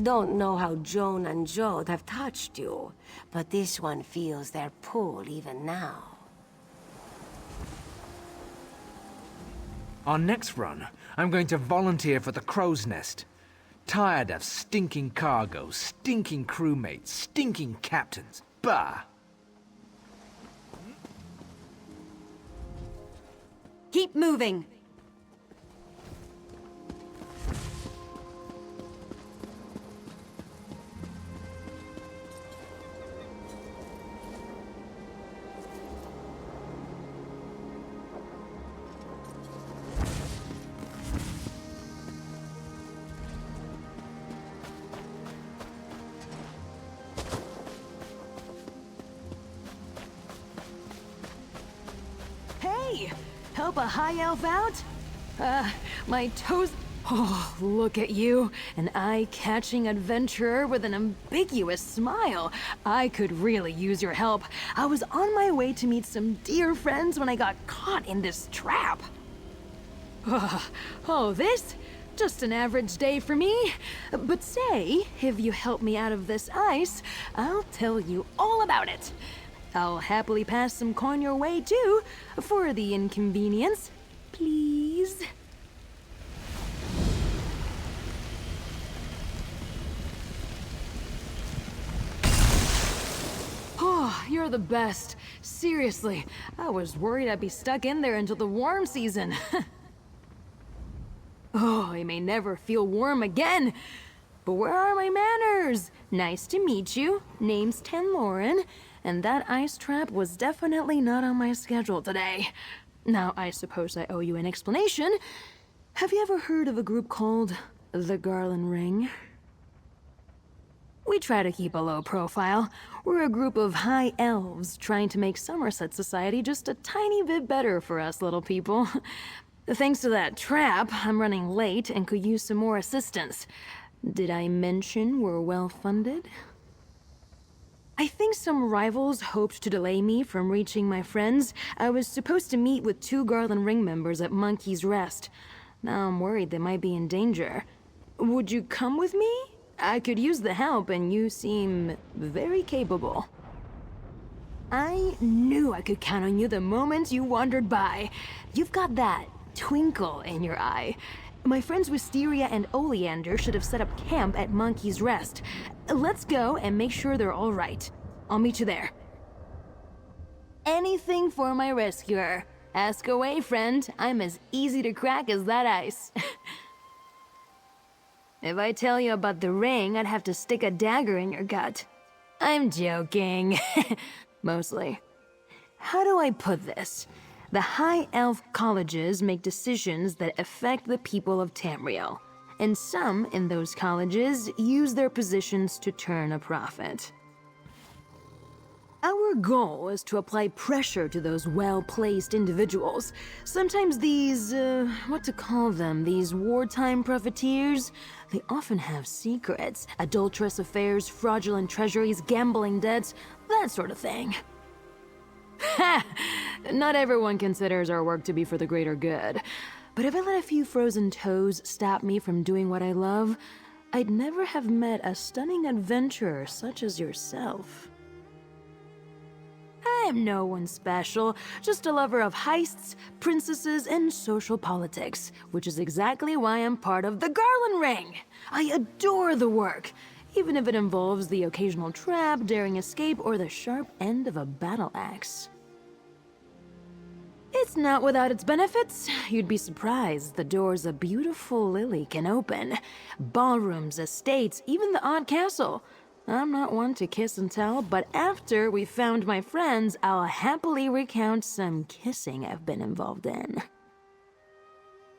Don't know how Joan and Jode have touched you, but this one feels their pull even now. Our next run, I'm going to volunteer for the Crow's Nest. Tired of stinking cargo, stinking crewmates, stinking captains. Bah! Keep moving! Hey! Help a high elf out? My toes... Oh, look at you. An eye-catching adventurer with an ambiguous smile. I could really use your help. I was on my way to meet some dear friends when I got caught in this trap. Oh, this? Just an average day for me. But say, if you help me out of this ice, I'll tell you all about it. I'll happily pass some coin your way, too, for the inconvenience. Please? Oh, you're the best. Seriously, I was worried I'd be stuck in there until the warm season. Oh, I may never feel warm again. But where are my manners? Nice to meet you. Name's Tanlorrin. And that ice trap was definitely not on my schedule today. Now, I suppose I owe you an explanation. Have you ever heard of a group called the Garland Ring? We try to keep a low profile. We're a group of high elves trying to make Somerset society just a tiny bit better for us little people. Thanks to that trap, I'm running late and could use some more assistance. Did I mention we're well funded? I think some rivals hoped to delay me from reaching my friends. I was supposed to meet with 2 Garland Ring members at Monkey's Rest. Now I'm worried they might be in danger. Would you come with me? I could use the help, and you seem very capable. I knew I could count on you the moment you wandered by. You've got that twinkle in your eye. My friends Wisteria and Oleander should have set up camp at Monkey's Rest. Let's go and make sure they're all right. I'll meet you there. Anything for my rescuer. Ask away, friend. I'm as easy to crack as that ice. If I tell you about the ring, I'd have to stick a dagger in your gut. I'm joking. Mostly. How do I put this? The High Elf colleges make decisions that affect the people of Tamriel, and some in those colleges use their positions to turn a profit. Our goal is to apply pressure to those well-placed individuals. Sometimes these, what to call them, these wartime profiteers, they often have secrets, adulterous affairs, fraudulent treasuries, gambling debts, that sort of thing. Ha! Not everyone considers our work to be for the greater good. But if I let a few frozen toes stop me from doing what I love, I'd never have met a stunning adventurer such as yourself. I am no one special, just a lover of heists, princesses, and social politics, which is exactly why I'm part of the Garland Ring. I adore the work, even if it involves the occasional trap, daring escape, or the sharp end of a battle axe. It's not without its benefits. You'd be surprised the doors a beautiful lily can open. Ballrooms, estates, even the odd castle. I'm not one to kiss and tell, but after we found my friends, I'll happily recount some kissing I've been involved in.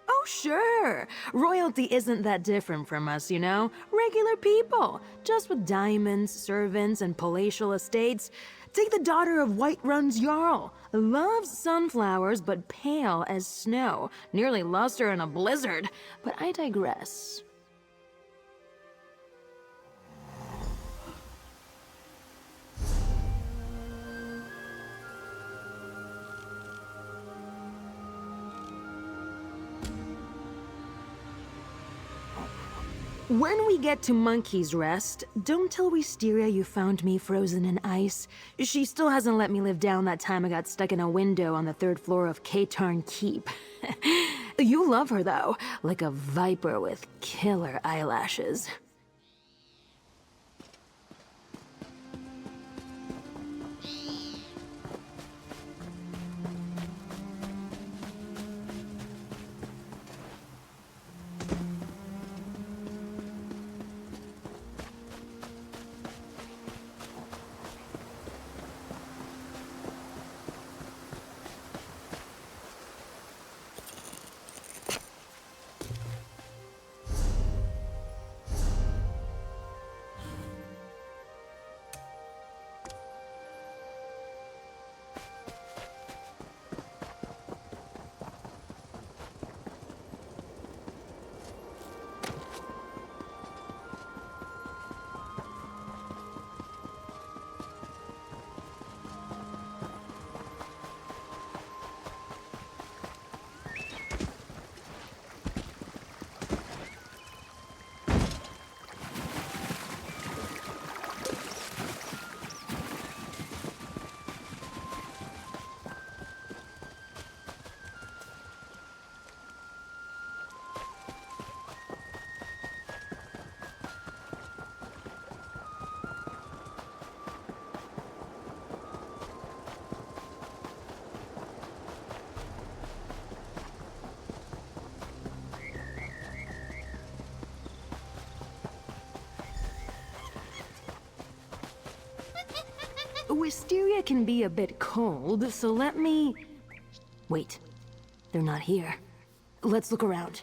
Oh, sure. Royalty isn't that different from us, you know? Regular people, just with diamonds, servants, and palatial estates. Take the daughter of Whiterun's Jarl. Loves sunflowers, but pale as snow. Nearly lost her in a blizzard. But I digress. When we get to Monkey's Rest, don't tell Wisteria you found me frozen in ice. She still hasn't let me live down that time I got stuck in a window on the 3rd floor of Katarn Keep. You love her, though, like a viper with killer eyelashes. Wisteria can be a bit cold, so let me... Wait, they're not here. Let's look around.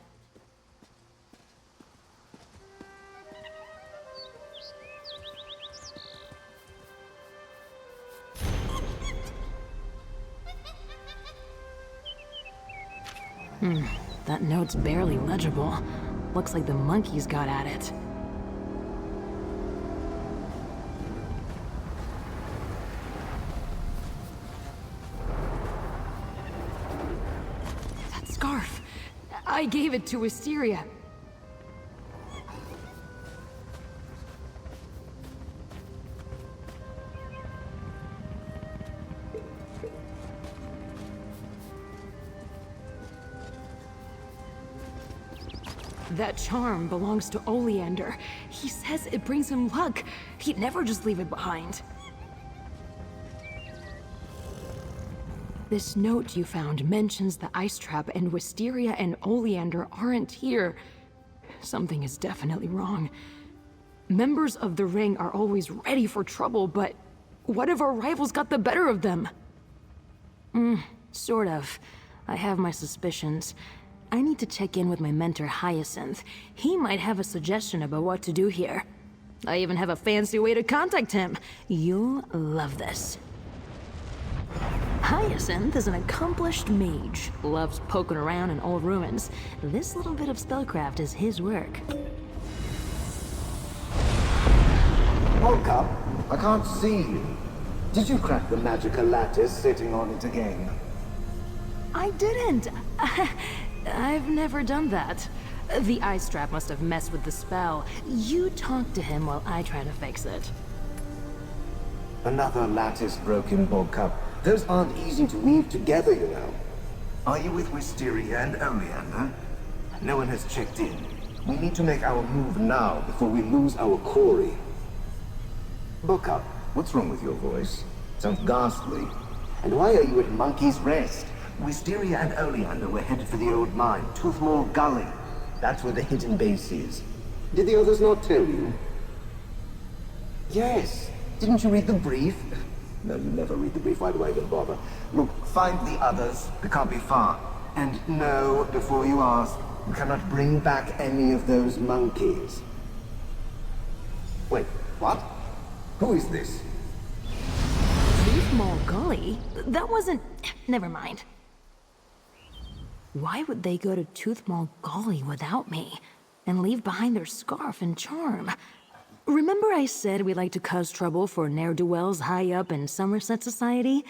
That note's barely legible. Looks like the monkeys got at it. Scarf. I gave it to Wisteria. That charm belongs to Oleander. He says it brings him luck. He'd never just leave it behind. This note you found mentions the ice trap, and Wisteria and Oleander aren't here. Something is definitely wrong. Members of the Ring are always ready for trouble, but what if our rivals got the better of them? Sort of. I have my suspicions. I need to check in with my mentor Hyacinth. He might have a suggestion about what to do here. I even have a fancy way to contact him. You'll love this. Hyacinth is an accomplished mage, loves poking around in old ruins. This little bit of spellcraft is his work. Woke up. I can't see you. Did you crack the magical lattice sitting on it again? I didn't. I've never done that. The ice trap must have messed with the spell. You talk to him while I try to fix it. Another lattice broken, Bogcup. Those aren't easy to weave together, you know. Are you with Wisteria and Oleander? No one has checked in. We need to make our move now before we lose our quarry. Bogcup, what's wrong with your voice? Sounds ghastly. And why are you at Monkey's Rest? Wisteria and Oleander were headed for the old mine, Toothmore Gully. That's where the hidden base is. Did the others not tell you? Yes. Didn't you read the brief? No, you never read the brief. Why do I even bother? Look, find the others. They can't be far. And know, before you ask, you cannot bring back any of those monkeys. Wait, what? Who is this? Toothmore Gully? That wasn't... Never mind. Why would they go to Toothmore Gully without me? And leave behind their scarf and charm? Remember I said we like to cause trouble for ne'er-do-wells high up in Somerset Society?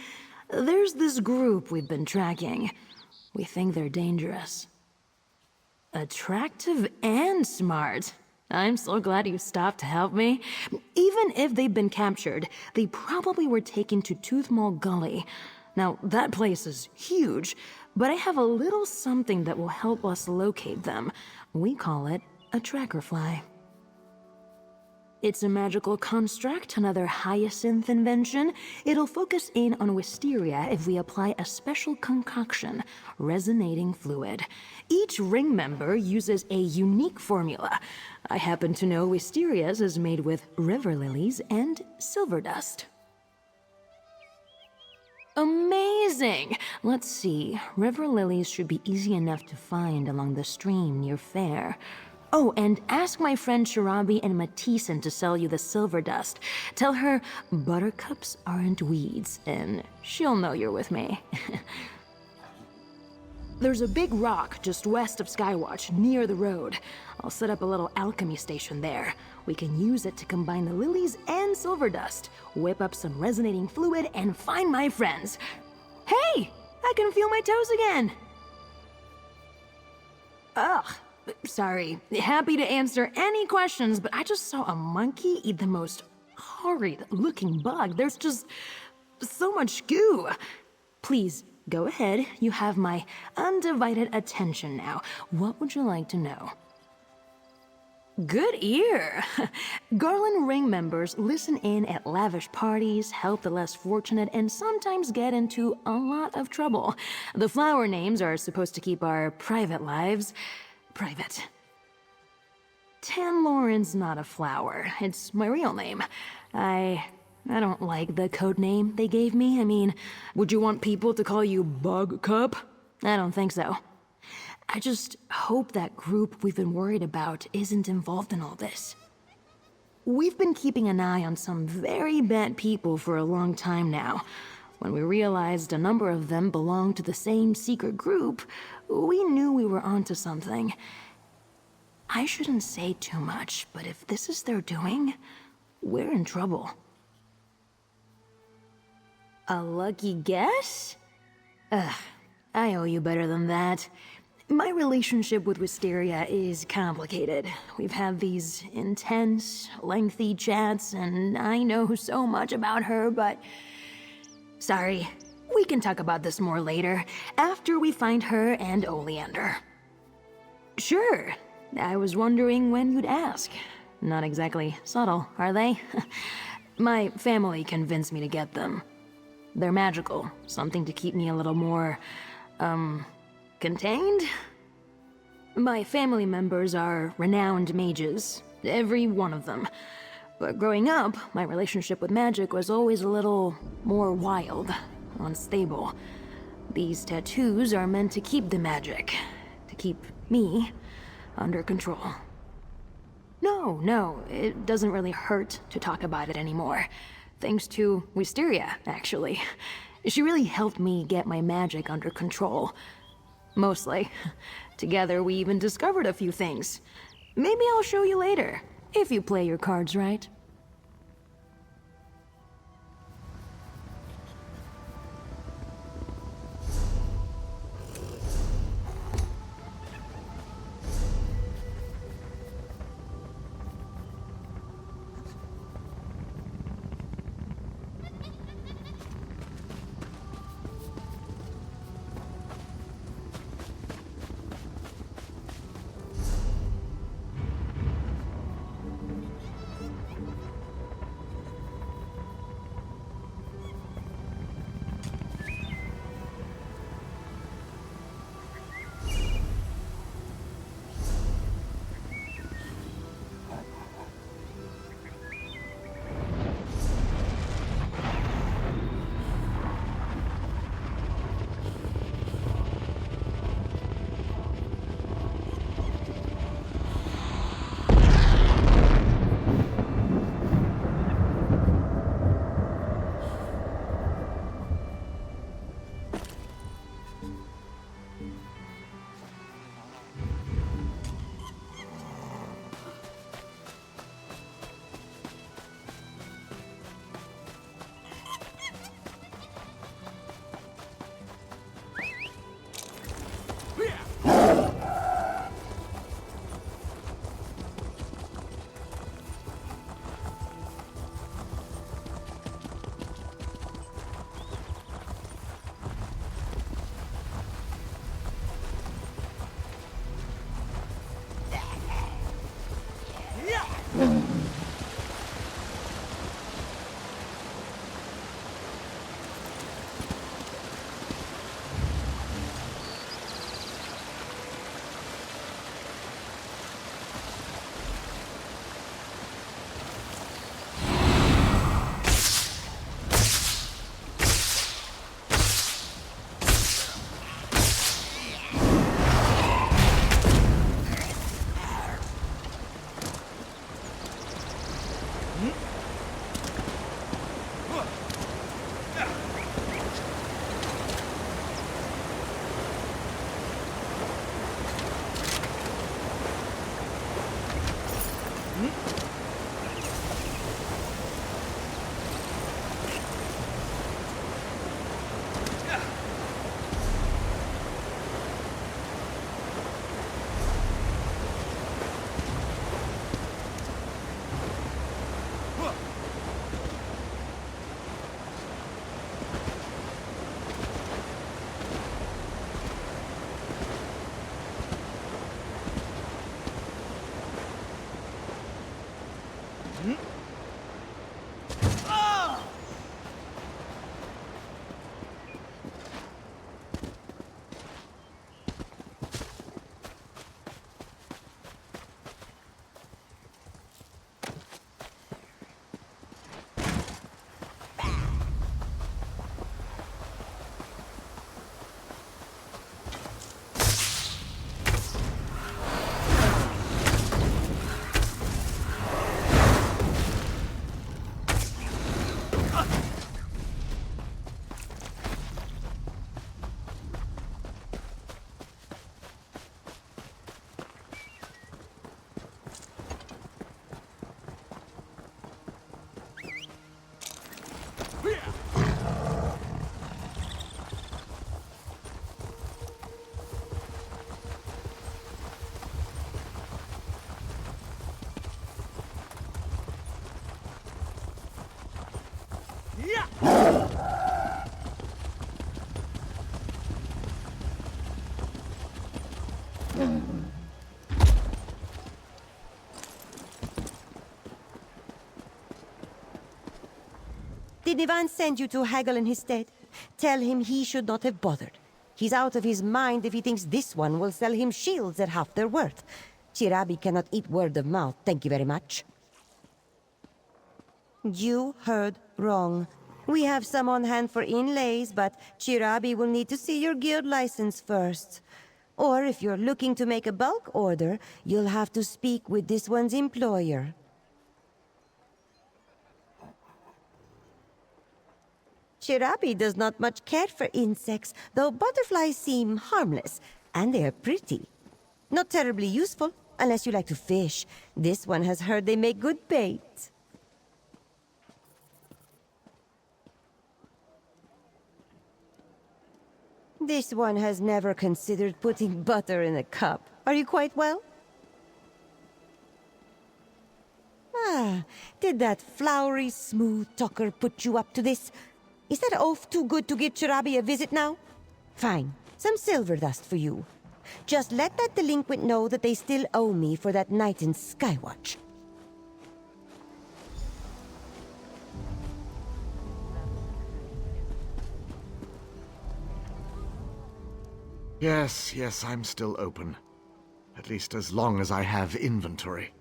There's this group we've been tracking. We think they're dangerous. Attractive and smart. I'm so glad you stopped to help me. Even if they've been captured, they probably were taken to Toothmall Gully. Now, that place is huge, but I have a little something that will help us locate them. We call it a tracker fly. It's a magical construct, another hyacinth invention. It'll focus in on wisteria if we apply a special concoction, resonating fluid. Each ring member uses a unique formula. I happen to know wisteria's is made with river lilies and silver dust. Amazing! Let's see. River lilies should be easy enough to find along the stream near Fair. Oh, and ask my friend Shirabi and Matissan to sell you the silver dust. Tell her buttercups aren't weeds, and she'll know you're with me. There's a big rock just west of Skywatch, near the road. I'll set up a little alchemy station there. We can use it to combine the lilies and silver dust, whip up some resonating fluid, and find my friends. Hey! I can feel my toes again! Ugh. Sorry, happy to answer any questions, but I just saw a monkey eat the most horrid-looking bug. There's just so much goo. Please, go ahead. You have my undivided attention now. What would you like to know? Good ear! Garland Ring members listen in at lavish parties, help the less fortunate, and sometimes get into a lot of trouble. The flower names are supposed to keep our private lives private. Tanlorin's not a flower. It's my real name. I don't like the code name they gave me. I mean, would you want people to call you Bug Cup? I don't think so. I just hope that group we've been worried about isn't involved in all this. We've been keeping an eye on some very bad people for a long time now. When we realized a number of them belonged to the same secret group, we knew we were onto something. I shouldn't say too much, but if this is their doing, we're in trouble. A lucky guess? Ugh, I owe you better than that. My relationship with Wisteria is complicated. We've had these intense, lengthy chats, and I know so much about her, but... Sorry, we can talk about this more later, after we find her and Oleander. Sure, I was wondering when you'd ask. Not exactly subtle, are they? My family convinced me to get them. They're magical, something to keep me a little more, contained? My family members are renowned mages, every one of them. But growing up, my relationship with magic was always a little more wild, unstable. These tattoos are meant to keep the magic, to keep me under control. No, it doesn't really hurt to talk about it anymore. Thanks to Wisteria, actually. She really helped me get my magic under control. Mostly. Together, we even discovered a few things. Maybe I'll show you later. If you play your cards right. Did Ivan send you to haggle in his stead? Tell him he should not have bothered. He's out of his mind if he thinks this one will sell him shields at half their worth. Chirabi cannot eat word of mouth, thank you very much. You heard wrong. We have some on hand for inlays, but Chirabi will need to see your guild license first. Or if you're looking to make a bulk order, you'll have to speak with this one's employer. Chirabi does not much care for insects, though butterflies seem harmless, and they are pretty. Not terribly useful, unless you like to fish. This one has heard they make good bait. This one has never considered putting butter in a cup. Are you quite well? Ah, did that flowery, smooth talker put you up to this? Is that oaf too good to give Chirabi a visit now? Fine, some silver dust for you. Just let that delinquent know that they still owe me for that night in Skywatch. Yes, I'm still open. At least as long as I have inventory.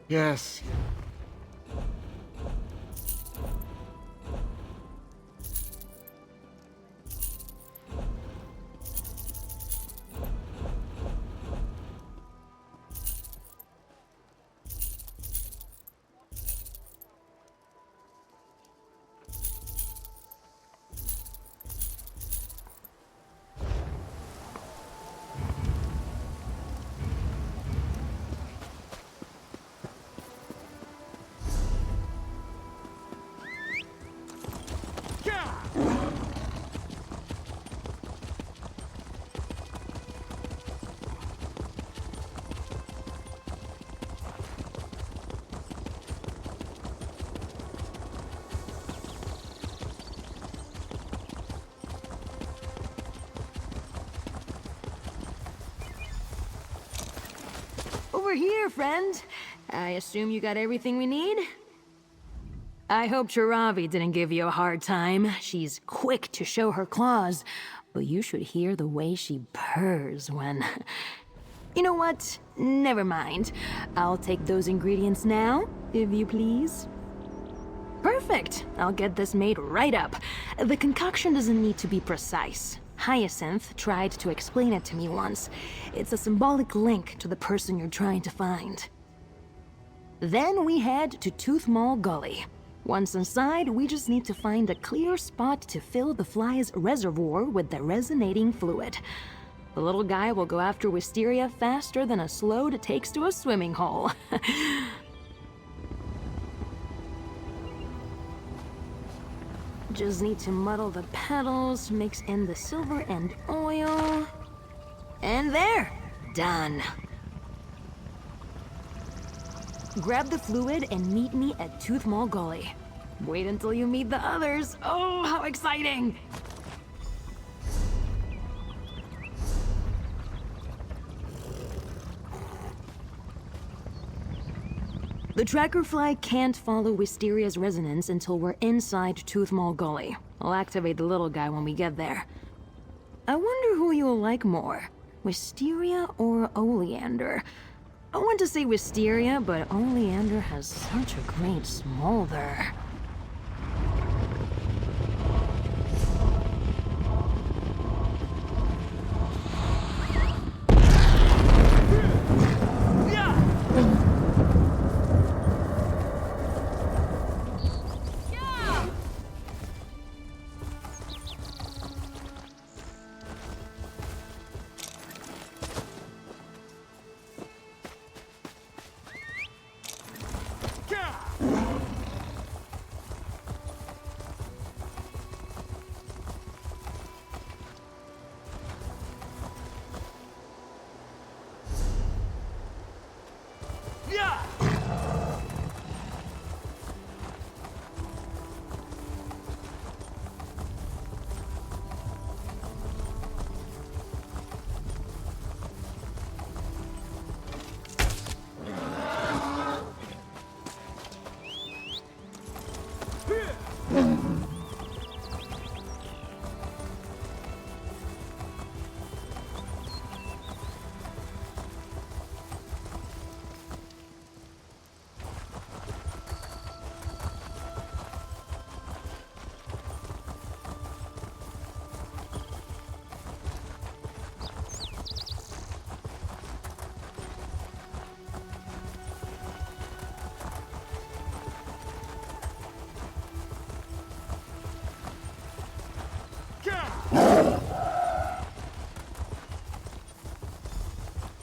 Yes. Over here, friend. I assume you got everything we need? I hope Chirabi didn't give you a hard time. She's quick to show her claws, but you should hear the way she purrs when... You know what? Never mind. I'll take those ingredients now, if you please. Perfect. I'll get this made right up. The concoction doesn't need to be precise. Hyacinth tried to explain it to me once. It's a symbolic link to the person you're trying to find. Then we head to Tooth Mall Gully. Once inside, we just need to find a clear spot to fill the fly's reservoir with the resonating fluid. The little guy will go after Wisteria faster than a Slode takes to a swimming hole. Just need to muddle the petals, mix in the silver and oil. And there! Done. Grab the fluid and meet me at Tooth Mall Gully. Wait until you meet the others. Oh, how exciting! The tracker fly can't follow Wisteria's resonance until we're inside Tooth Mall Gully. I'll activate the little guy when we get there. I wonder who you'll like more, Wisteria or Oleander? I want to say Wisteria, but Oleander has such a great smolder.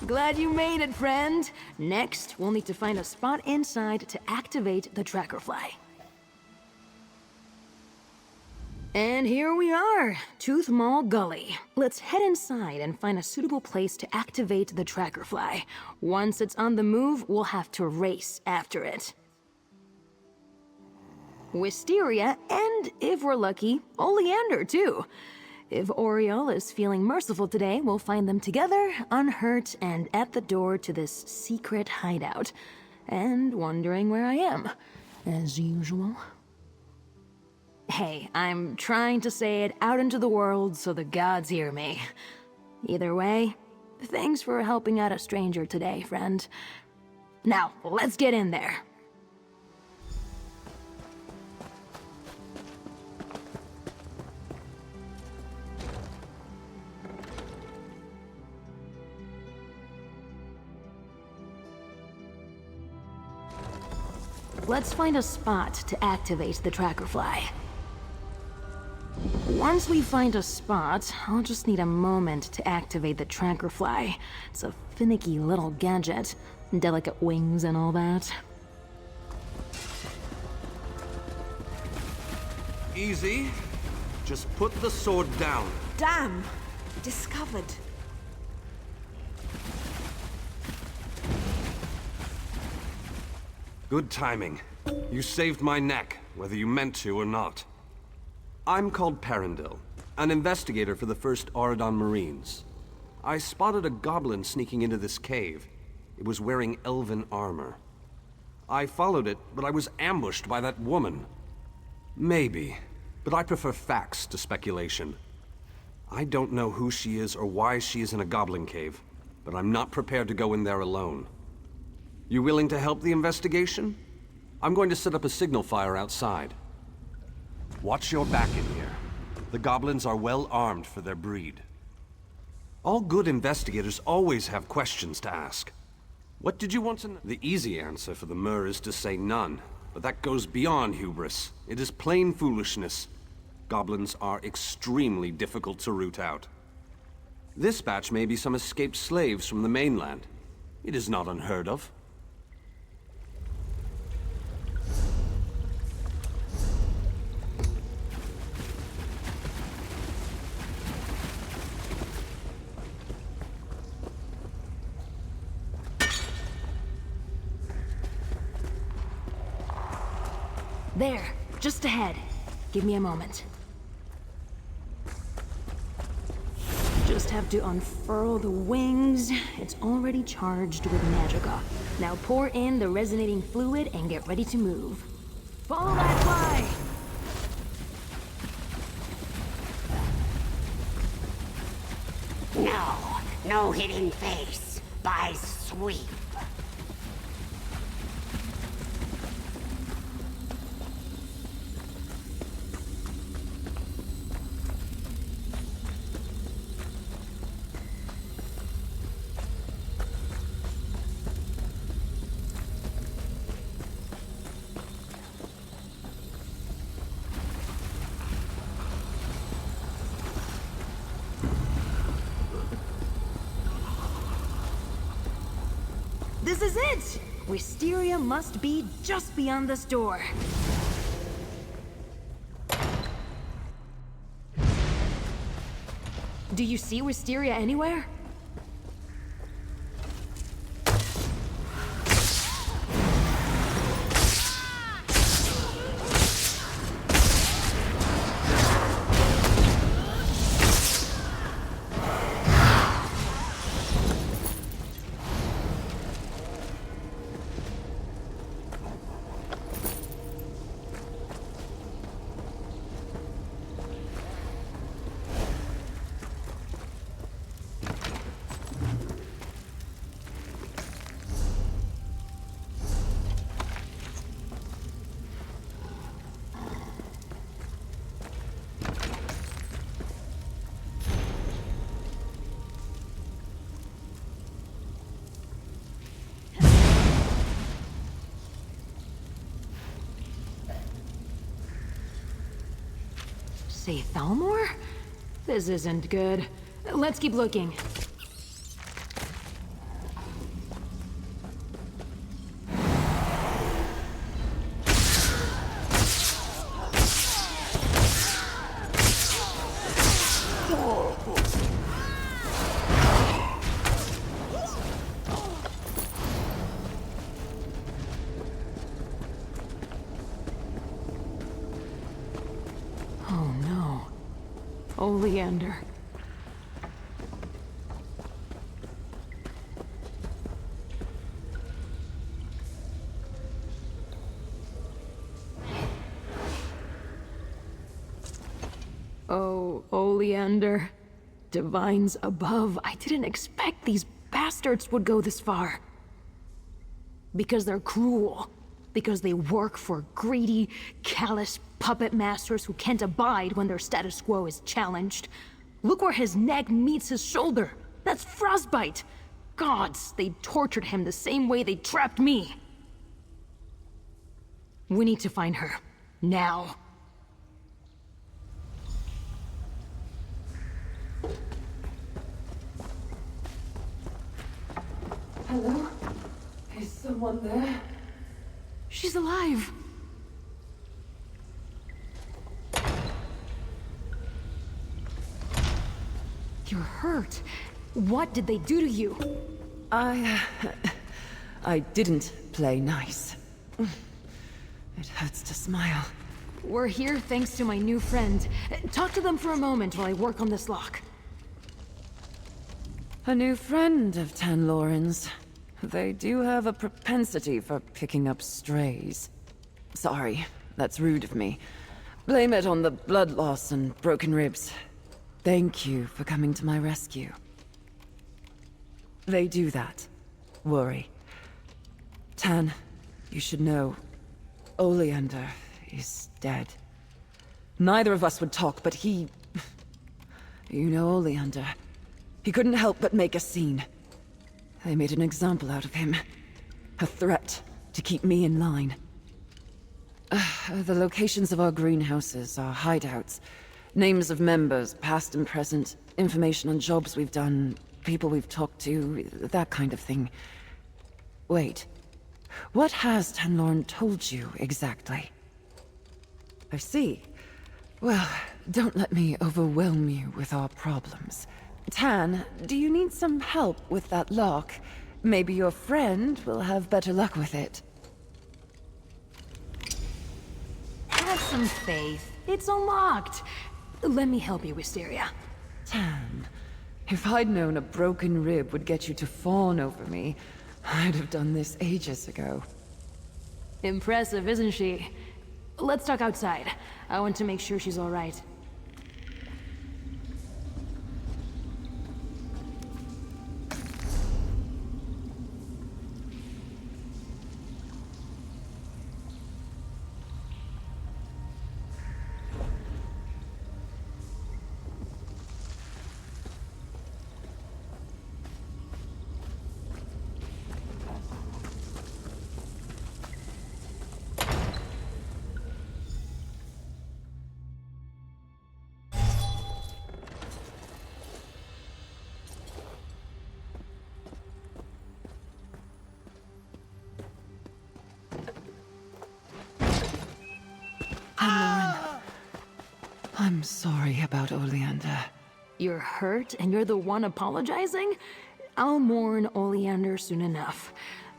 Glad you made it, friend. Next, we'll need to find a spot inside to activate the tracker fly. And here we are, Tooth Mall Gully. Let's head inside and find a suitable place to activate the tracker fly. Once it's on the move, we'll have to race after it. Wisteria, and if we're lucky, Oleander too. If Oriole is feeling merciful today, we'll find them together, unhurt, and at the door to this secret hideout. And wondering where I am, as usual. Hey, I'm trying to say it out into the world so the gods hear me. Either way, thanks for helping out a stranger today, friend. Now, let's get in there. Let's find a spot to activate the tracker fly. Once we find a spot, I'll just need a moment to activate the tracker fly. It's a finicky little gadget, delicate wings and all that. Easy. Just put the sword down. Damn! Discovered. Good timing. You saved my neck, whether you meant to or not. I'm called Perendil, an investigator for the 1st Auradon Marines. I spotted a goblin sneaking into this cave. It was wearing elven armor. I followed it, but I was ambushed by that woman. Maybe, but I prefer facts to speculation. I don't know who she is or why she is in a goblin cave, but I'm not prepared to go in there alone. You willing to help the investigation? I'm going to set up a signal fire outside. Watch your back in here. The goblins are well armed for their breed. All good investigators always have questions to ask. What did you want to know? The easy answer for the Mur is to say none, but that goes beyond hubris. It is plain foolishness. Goblins are extremely difficult to root out. This batch may be some escaped slaves from the mainland. It is not unheard of. There, just ahead. Give me a moment. Just have to unfurl the wings. It's already charged with magicka. Now pour in the resonating fluid and get ready to move. Follow that fly! No hidden face. By sweep. This is it! Wisteria must be just beyond this door. Do you see Wisteria anywhere? Say Thalmor? This isn't good. Let's keep looking. Oleander. Oh, Oleander. Divines above, I didn't expect these bastards would go this far. Because they're cruel. Because they work for greedy, callous puppet masters who can't abide when their status quo is challenged. Look where his neck meets his shoulder. That's frostbite. Gods, they tortured him the same way they trapped me. We need to find her. Now. Hello? Is someone there? She's alive. You're hurt. What did they do to you? I didn't play nice. It hurts to smile. We're here thanks to my new friend. Talk to them for a moment while I work on this lock. A new friend of Tanlorin's. They do have a propensity for picking up strays. Sorry, that's rude of me. Blame it on the blood loss and broken ribs. Thank you for coming to my rescue. They do that. Worry. Tan, you should know. Oleander is dead. Neither of us would talk, but he... You know Oleander. He couldn't help but make a scene. They made an example out of him. A threat to keep me in line. The locations of our greenhouses, our hideouts, names of members, past and present, information on jobs we've done, people we've talked to, that kind of thing. Wait. What has Tanlorrin told you exactly? I see. Well, don't let me overwhelm you with our problems. Tan, do you need some help with that lock? Maybe your friend will have better luck with it. Have some faith. It's unlocked. Let me help you, Wisteria. Tan, if I'd known a broken rib would get you to fawn over me, I'd have done this ages ago. Impressive, isn't she? Let's talk outside. I want to make sure she's all right. I'm sorry about Oleander. You're hurt and you're the one apologizing? I'll mourn Oleander soon enough.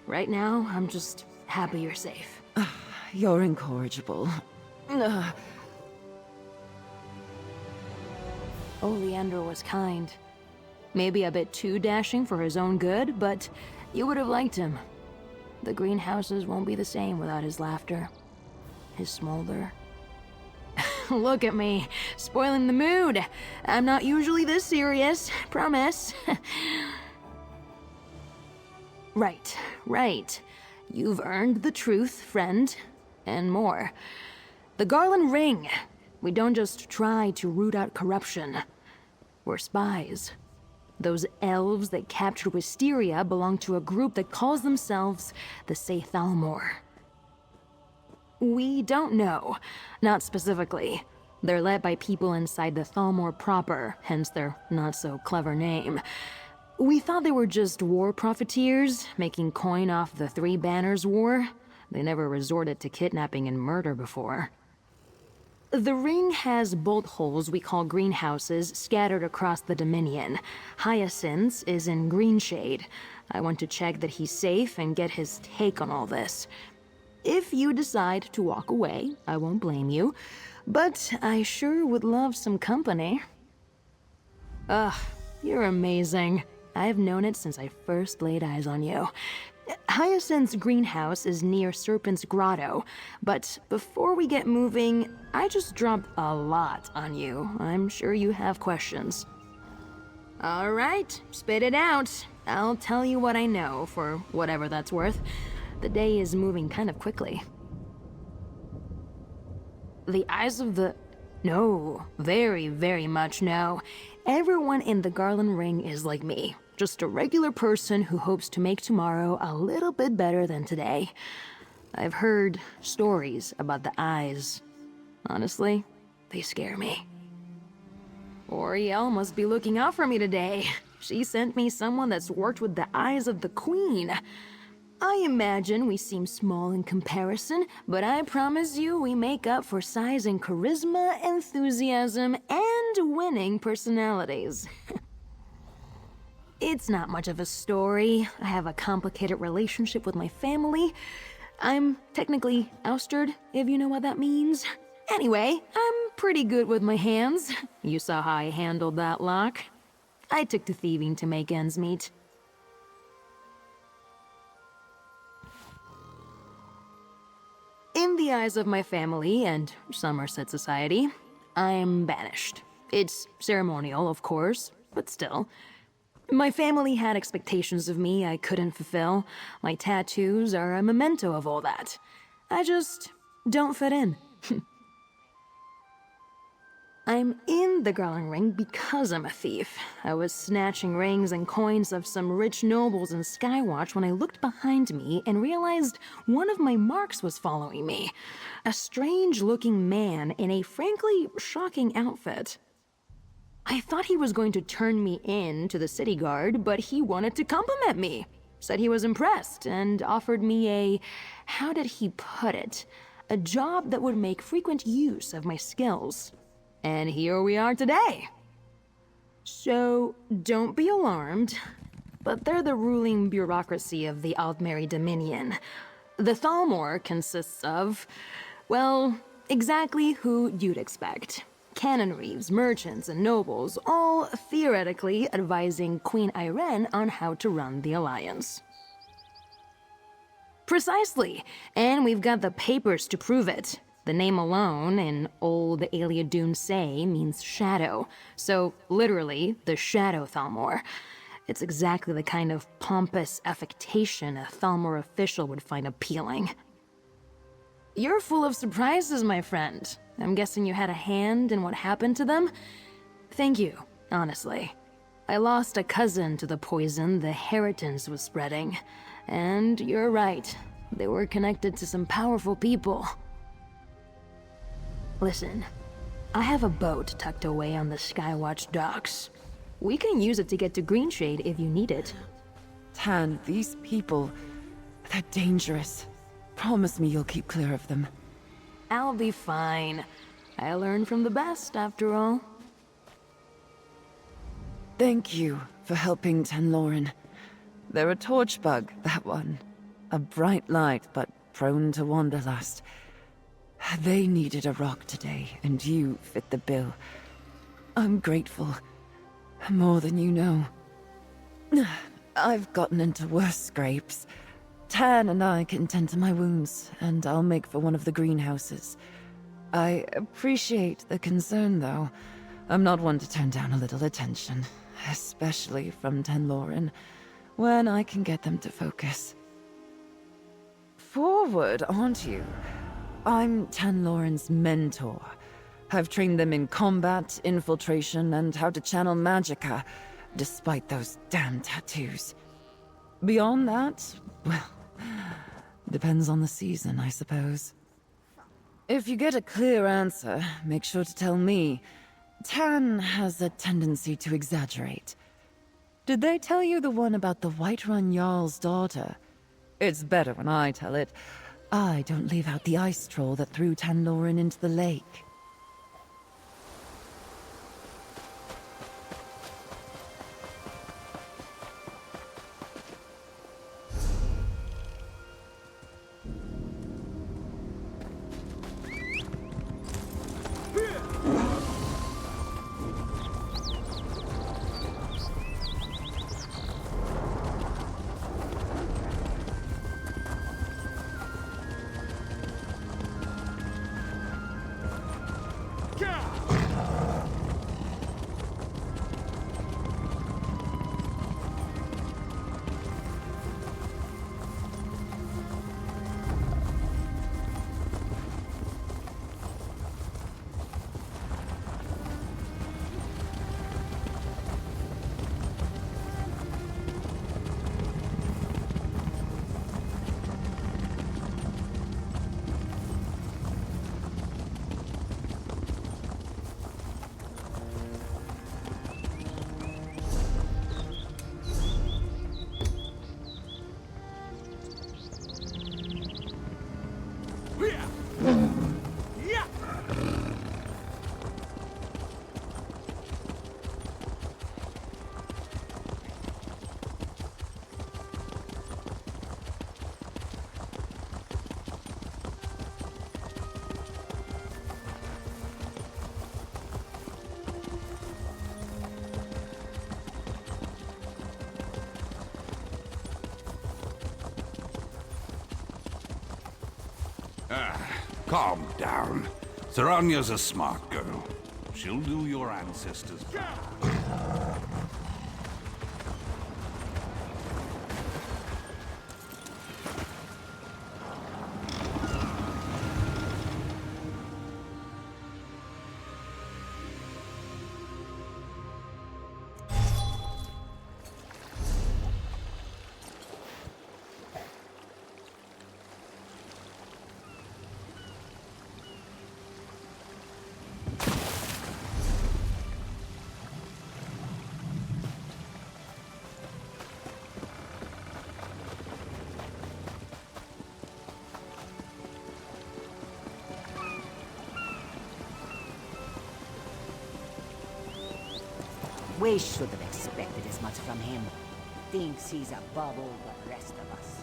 Right now, I'm just happy you're safe. You're incorrigible. Oleander was kind. Maybe a bit too dashing for his own good, but you would have liked him. The greenhouses won't be the same without his laughter. His smolder. Look at me, spoiling the mood. I'm not usually this serious, promise. Right. You've earned the truth, friend, and more. The Garland Ring. We don't just try to root out corruption. We're spies. Those elves that captured Wisteria belong to a group that calls themselves the Thalmor. We don't know. Not specifically. They're led by people inside the Thalmor proper, hence their not-so-clever name. We thought they were just war profiteers, making coin off the Three Banners War. They never resorted to kidnapping and murder before. The ring has bolt holes we call greenhouses scattered across the Dominion. Hyacinth's is in Greenshade. I want to check that he's safe and get his take on all this. If you decide to walk away, I won't blame you, but I sure would love some company. Ugh, you're amazing. I've known it since I first laid eyes on you. Hyacinth's greenhouse is near Serpent's Grotto, but before we get moving, I just dropped a lot on you. I'm sure you have questions. All right, spit it out. I'll tell you what I know, for whatever that's worth. The day is moving kind of quickly. The eyes of the... No, very, very much no. Everyone in the Garland Ring is like me. Just a regular person who hopes to make tomorrow a little bit better than today. I've heard stories about the eyes. Honestly, they scare me. Oriel must be looking out for me today. She sent me someone that's worked with the eyes of the Queen. I imagine we seem small in comparison, but I promise you we make up for size and charisma, enthusiasm, and winning personalities. It's not much of a story. I have a complicated relationship with my family. I'm technically ousted, if you know what that means. Anyway, I'm pretty good with my hands. You saw how I handled that lock. I took to thieving to make ends meet. In the eyes of my family and Somerset society, I'm banished. It's ceremonial, of course, but still. My family had expectations of me I couldn't fulfill. My tattoos are a memento of all that. I just don't fit in. I'm in the Garland Ring because I'm a thief. I was snatching rings and coins of some rich nobles in Skywatch when I looked behind me and realized one of my marks was following me. A strange-looking man in a frankly shocking outfit. I thought he was going to turn me in to the city guard, but he wanted to compliment me. Said he was impressed and offered me a, how did he put it? A job that would make frequent use of my skills. And here we are today. So, don't be alarmed, but they're the ruling bureaucracy of the Aldmeri Dominion. The Thalmor consists of, well, exactly who you'd expect. Cannon reeves, merchants, and nobles, all theoretically advising Queen Irene on how to run the Alliance. Precisely, and we've got the papers to prove it. The name alone, in old Aliadun say, means shadow, so literally, the Shadow Thalmor. It's exactly the kind of pompous affectation a Thalmor official would find appealing. You're full of surprises, my friend. I'm guessing you had a hand in what happened to them? Thank you, honestly. I lost a cousin to the poison the Heritans was spreading. And you're right, they were connected to some powerful people. Listen, I have a boat tucked away on the Skywatch docks. We can use it to get to Greenshade if you need it. Tan, these people, they're dangerous. Promise me you'll keep clear of them. I'll be fine. I learn from the best, after all. Thank you for helping Tanlorrin. They're a torch bug, that one. A bright light, but prone to wanderlust. They needed a rock today, and you fit the bill. I'm grateful. More than you know. I've gotten into worse scrapes. Tan and I can tend to my wounds, and I'll make for one of the greenhouses. I appreciate the concern, though. I'm not one to turn down a little attention, especially from Tanlorrin, when I can get them to focus. Forward, aren't you? I'm Tanlorrin's mentor. I've trained them in combat, infiltration, and how to channel magicka, despite those damn tattoos. Beyond that, well, depends on the season, I suppose. If you get a clear answer, make sure to tell me. Tan has a tendency to exaggerate. Did they tell you the one about the Whiterun Jarl's daughter? It's better when I tell it. I don't leave out the ice troll that threw Tanlorrin into the lake. Calm down. Saranya's a smart girl. She'll do your ancestors proud. We should have expected as much from him. Thinks he's above all the rest of us.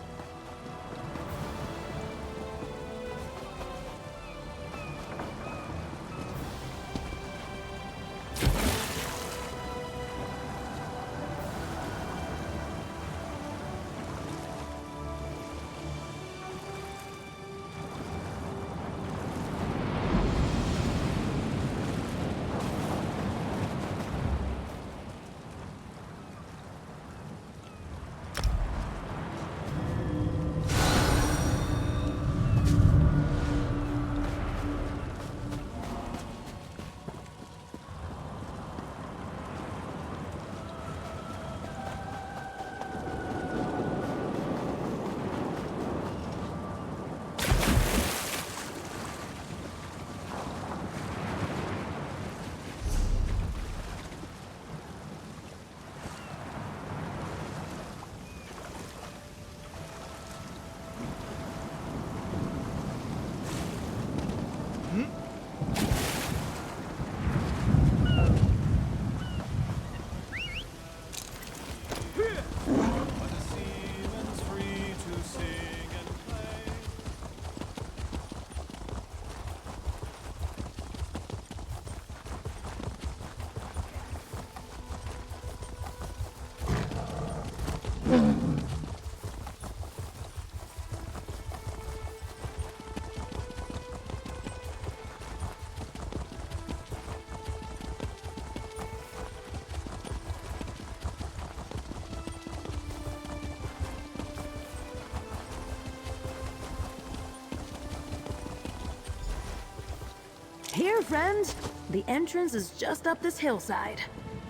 Here, friends! The entrance is just up this hillside.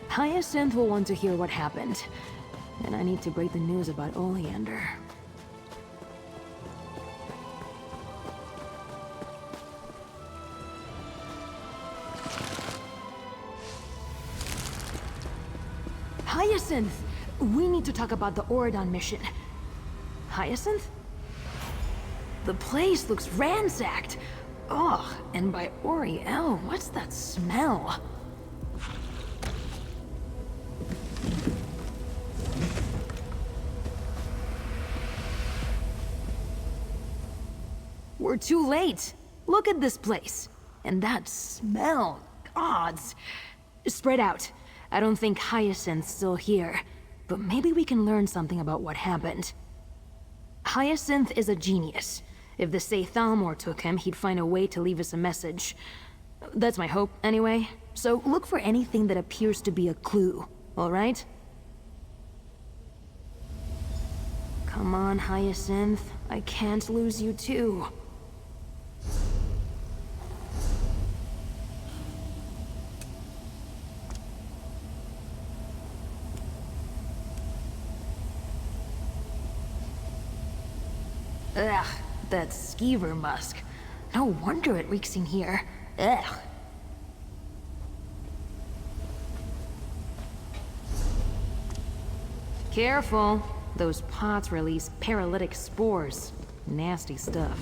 Hyacinth will want to hear what happened. And I need to break the news about Oleander. Hyacinth! We need to talk about the Auridon mission. Hyacinth? The place looks ransacked. Ugh, and by Oriel, what's that smell? We're too late. Look at this place. And that smell. Gods. Spread out. I don't think Hyacinth's still here. But maybe we can learn something about what happened. Hyacinth is a genius. If the Thalmor took him, he'd find a way to leave us a message. That's my hope, anyway. So look for anything that appears to be a clue, alright? Come on, Hyacinth. I can't lose you too. Ugh. That skeever musk. No wonder it reeks in here. Ugh. Careful. Those pots release paralytic spores. Nasty stuff.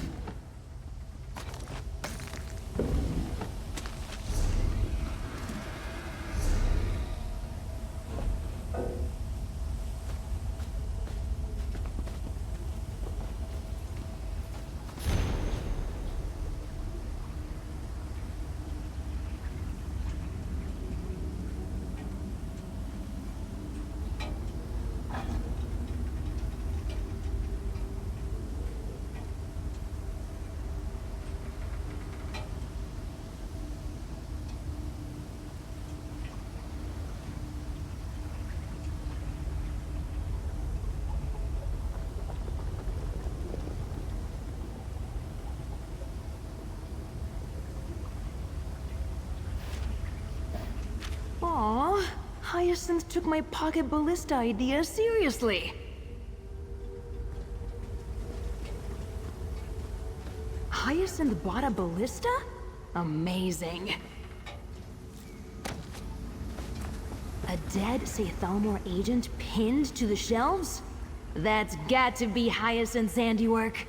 Aw, Hyacinth took my pocket ballista idea seriously. Hyacinth bought a ballista? Amazing. A dead Thalmor agent pinned to the shelves? That's got to be Hyacinth's handiwork.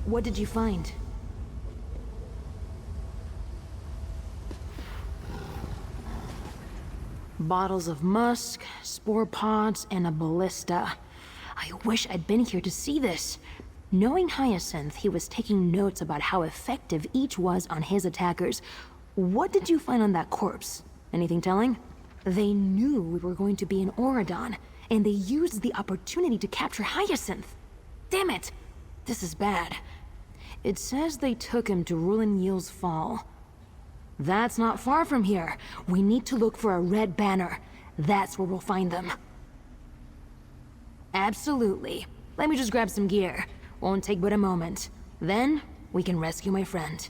What did you find? Bottles of musk, spore pods, and a ballista. I wish I'd been here to see this. Knowing Hyacinth, he was taking notes about how effective each was on his attackers. What did you find on that corpse? Anything telling? They knew we were going to be in Auradon, and they used the opportunity to capture Hyacinth. Damn it! This is bad. It says they took him to Rulin Yil's Fall. That's not far from here. We need to look for a red banner. That's where we'll find them. Absolutely. Let me just grab some gear. Won't take but a moment. Then, we can rescue my friend.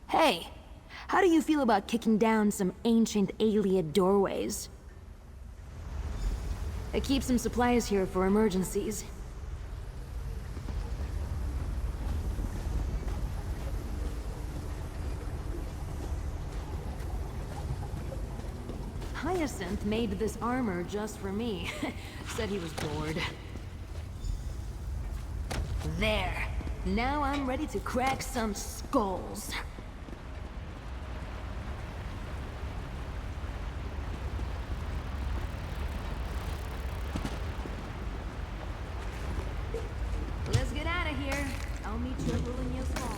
Hey, how do you feel about kicking down some ancient Ayleid doorways? I keep some supplies here for emergencies. Hyacinth made this armor just for me. Said he was bored. There. Now I'm ready to crack some skulls. Let's get out of here. I'll meet you at Rulinia's Fall.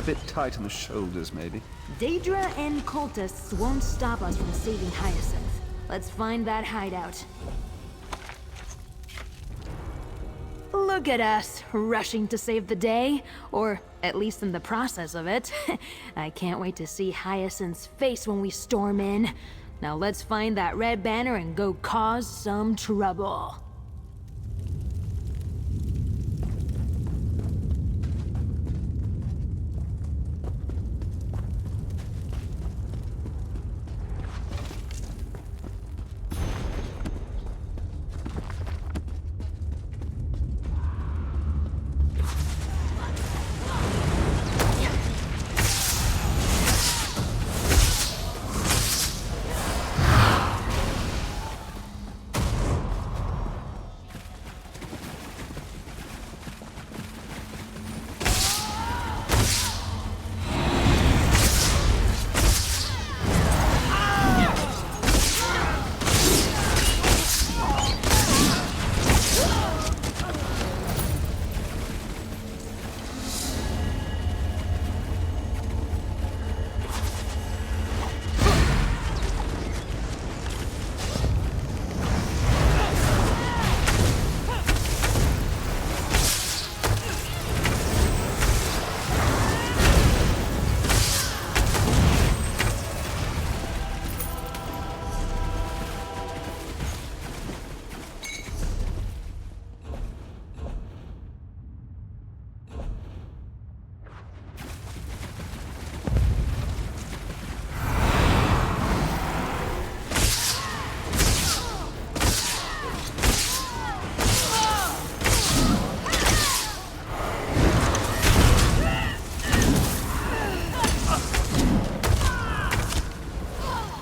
bit tight on the shoulders, maybe. Daedra and cultists won't stop us from saving Hyacinth. Let's find that hideout. Look at us, rushing to save the day, or at least in the process of it. I can't wait to see Hyacinth's face when we storm in. Now let's find that red banner and go cause some trouble.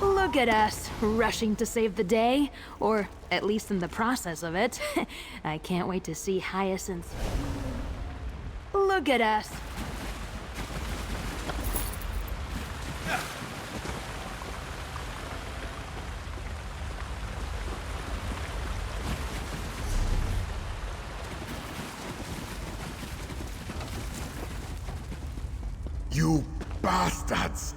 Look at us, rushing to save the day, or at least in the process of it. I can't wait to see Hyacinth. Look at us. You bastards!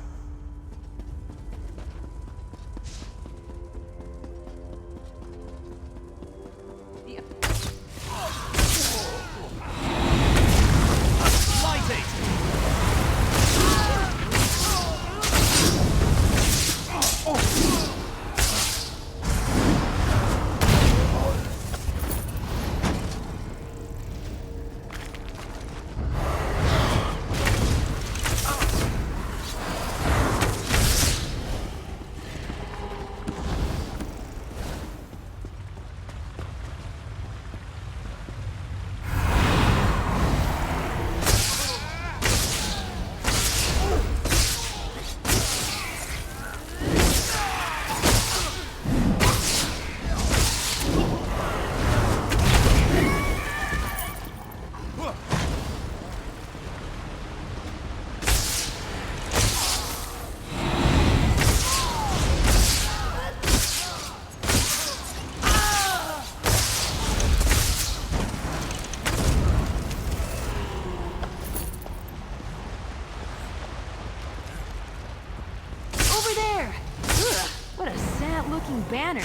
Banner.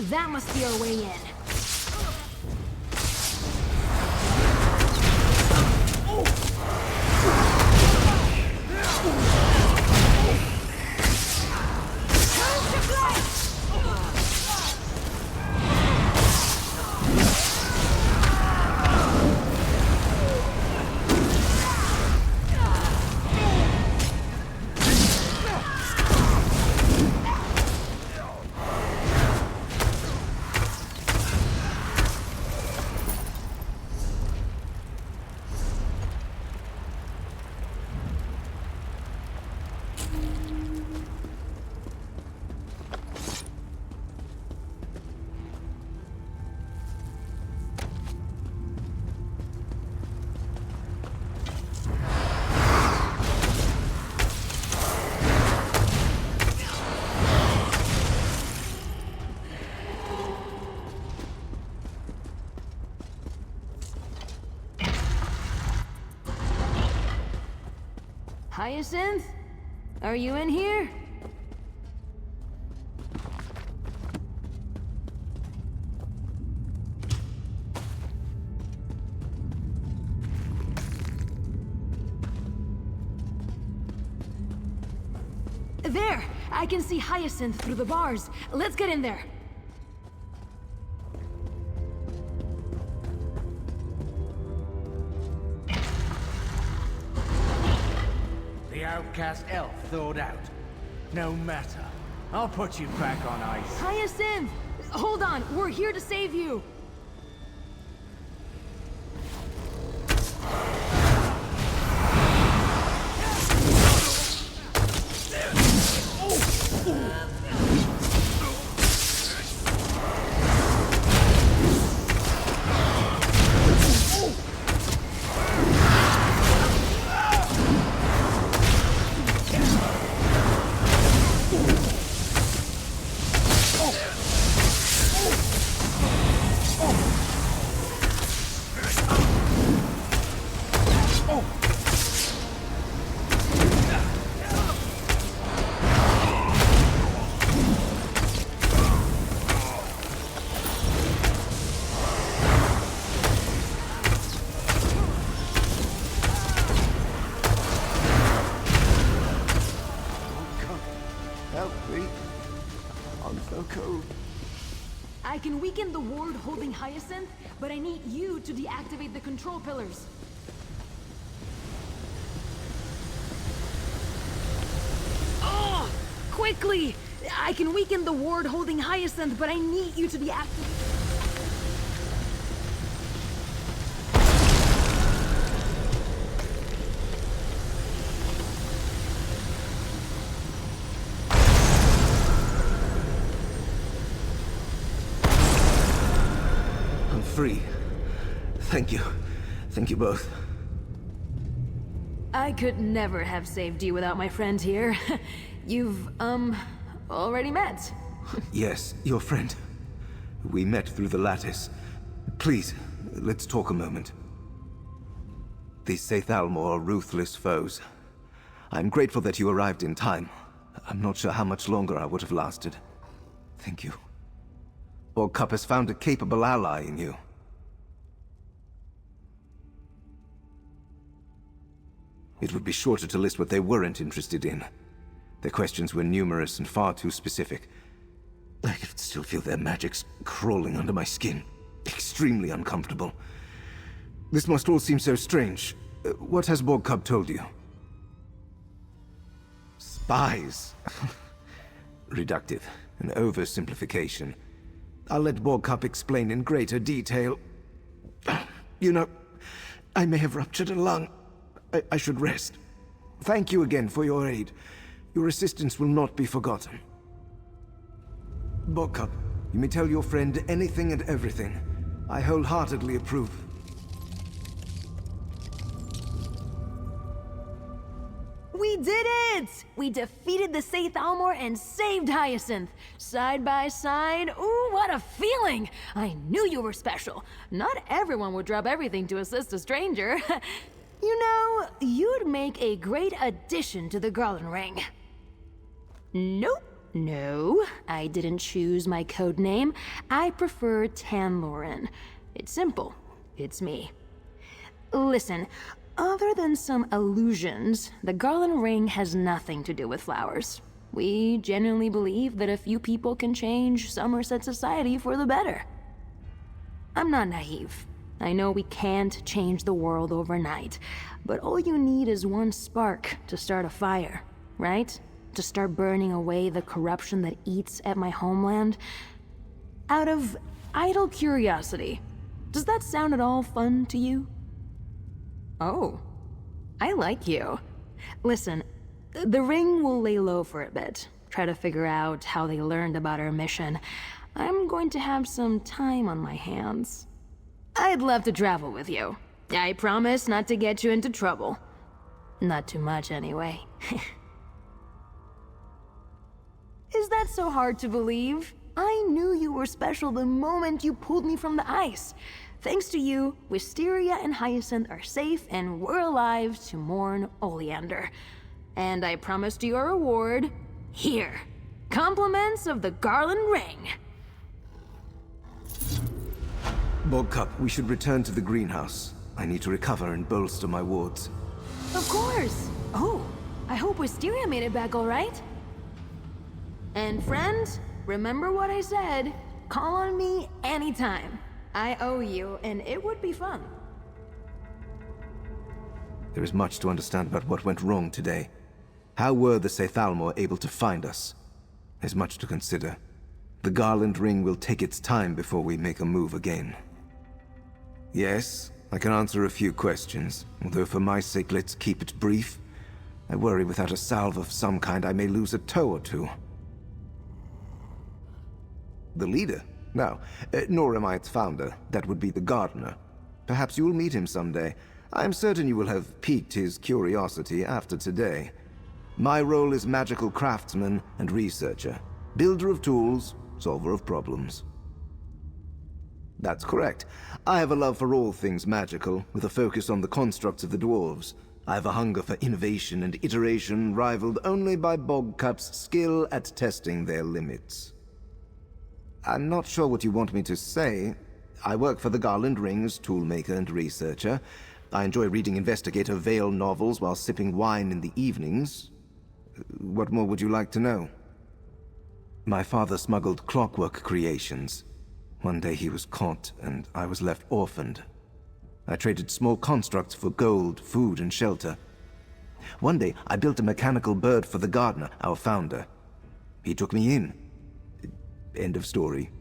That must be our way in. Hyacinth? Are you in here? There! I can see Hyacinth through the bars. Let's get in there. The outcast elf thawed out. No matter. I'll put you back on ice. Hyacinth! Hold on, we're here to save you! I can weaken the ward holding Hyacinth, but I need you to deactivate the control pillars. Oh! Quickly! I can weaken the ward holding Hyacinth, but I need you to deactivate... Free. Thank you. Thank you both. I could never have saved you without my friend here. You've, already met. Yes, your friend. We met through the lattice. Please, let's talk a moment. These Seithalmor are ruthless foes. I'm grateful that you arrived in time. I'm not sure how much longer I would have lasted. Thank you. Orcup has found a capable ally in you. It would be shorter to list what they weren't interested in. Their questions were numerous and far too specific. I could still feel their magics crawling under my skin. Extremely uncomfortable. This must all seem so strange. What has Orcup told you? Spies. Reductive. An oversimplification. I'll let Orcup explain in greater detail. You know, I may have ruptured a lung. I should rest. Thank you again for your aid. Your assistance will not be forgotten. Orcup, you may tell your friend anything and everything. I wholeheartedly approve. We did it! We defeated the Seithalmor and saved Hyacinth. Side by side, ooh, what a feeling! I knew you were special. Not everyone would drop everything to assist a stranger. You know, you'd make a great addition to the Garland Ring. Nope. No, I didn't choose my code name. I prefer Tanlorrin. It's simple. It's me. Listen, other than some illusions, the Garland Ring has nothing to do with flowers. We genuinely believe that a few people can change Somerset society for the better. I'm not naive. I know we can't change the world overnight, but all you need is one spark to start a fire, right? To start burning away the corruption that eats at my homeland. Out of idle curiosity, does that sound at all fun to you? Oh, I like you. Listen, the ring will lay low for a bit. Try to figure out how they learned about our mission. I'm going to have some time on my hands. I'd love to travel with you. I promise not to get you into trouble. Not too much, anyway. Is that so hard to believe? I knew you were special the moment you pulled me from the ice. Thanks to you, Wisteria and Hyacinth are safe and we're alive to mourn Oleander. And I promised you a reward. Here. Compliments of the Garland Ring. Bogcup, we should return to the greenhouse. I need to recover and bolster my wards. Of course! Oh, I hope Wisteria made it back all right. And friends, remember what I said. Call on me anytime. I owe you, and it would be fun. There is much to understand about what went wrong today. How were the Sethalmor able to find us? There's much to consider. The Garland Ring will take its time before we make a move again. Yes, I can answer a few questions, although for my sake let's keep it brief. I worry without a salve of some kind I may lose a toe or two. The leader? No, nor am I its founder. That would be the gardener. Perhaps you will meet him someday. I am certain you will have piqued his curiosity after today. My role is magical craftsman and researcher. Builder of tools, solver of problems. That's correct. I have a love for all things magical, with a focus on the constructs of the dwarves. I have a hunger for innovation and iteration rivaled only by Bogcup's skill at testing their limits. I'm not sure what you want me to say. I work for the Garland Ring as toolmaker and researcher. I enjoy reading Investigator Vale novels while sipping wine in the evenings. What more would you like to know? My father smuggled clockwork creations. One day he was caught, and I was left orphaned. I traded small constructs for gold, food, and shelter. One day, I built a mechanical bird for the gardener, our founder. He took me in. End of story.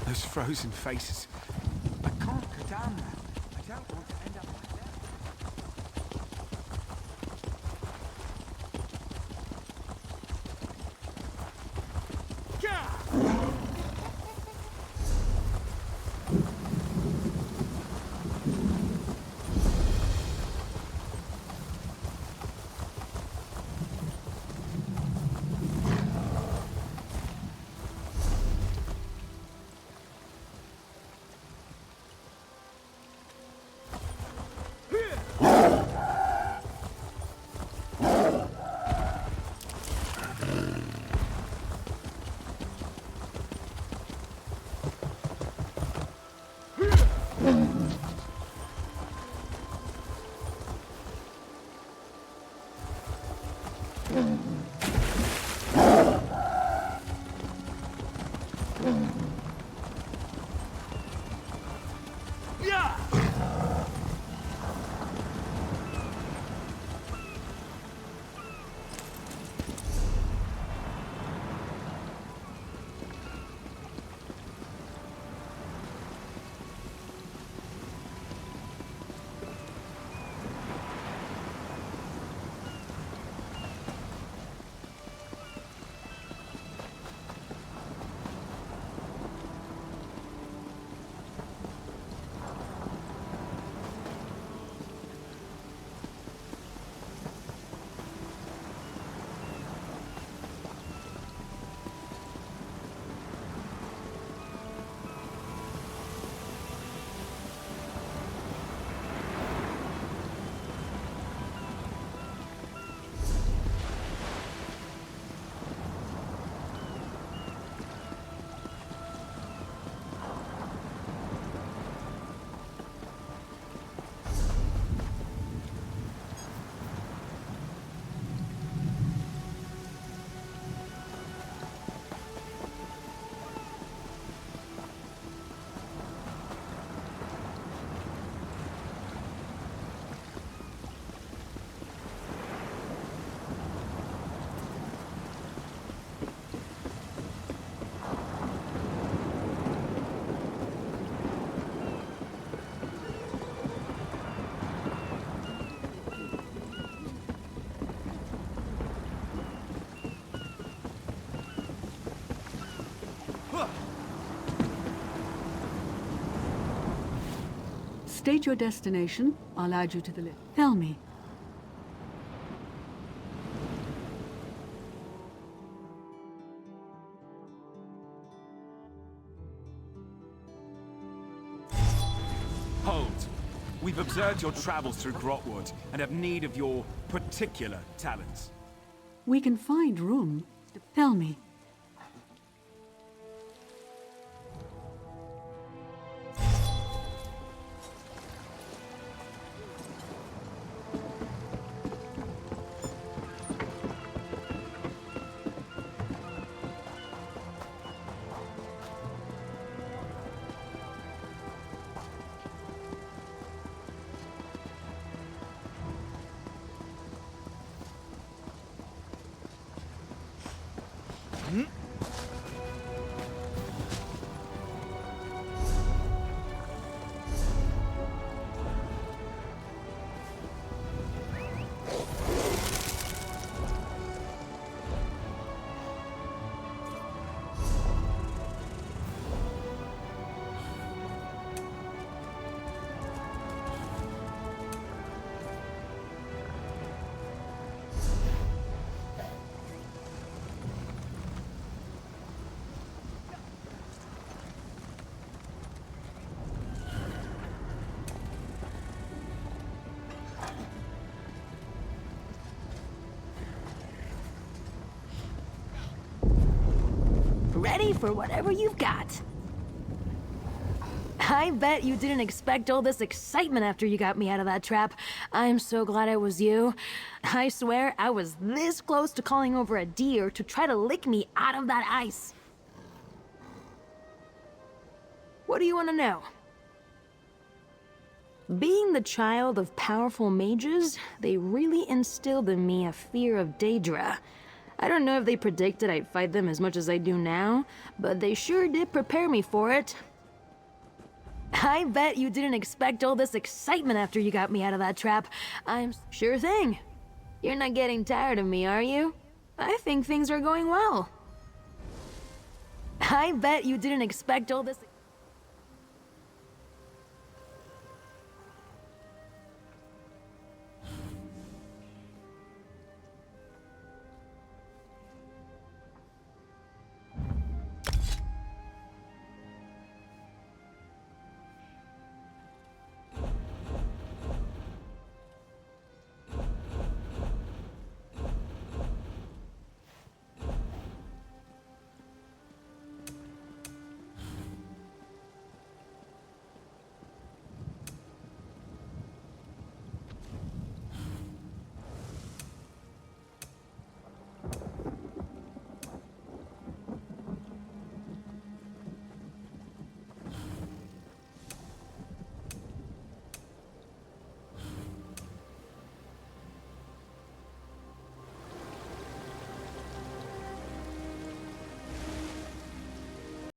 Those frozen faces. I can't go down there. I don't want to end up like that. State your destination. I'll add you to the list. Tell me. Hold. We've observed your travels through Grotwood and have need of your particular talents. We can find room. Tell me. Ready for whatever you've got. I bet you didn't expect all this excitement after you got me out of that trap. I'm so glad it was you. I swear I was this close to calling over a deer to try to lick me out of that ice. What do you want to know? Being the child of powerful mages, they really instilled in me a fear of Daedra. I don't know if they predicted I'd fight them as much as I do now, but they sure did prepare me for it. I bet you didn't expect all this excitement after you got me out of that trap. Sure thing. You're not getting tired of me, are you? I think things are going well. I bet you didn't expect all this...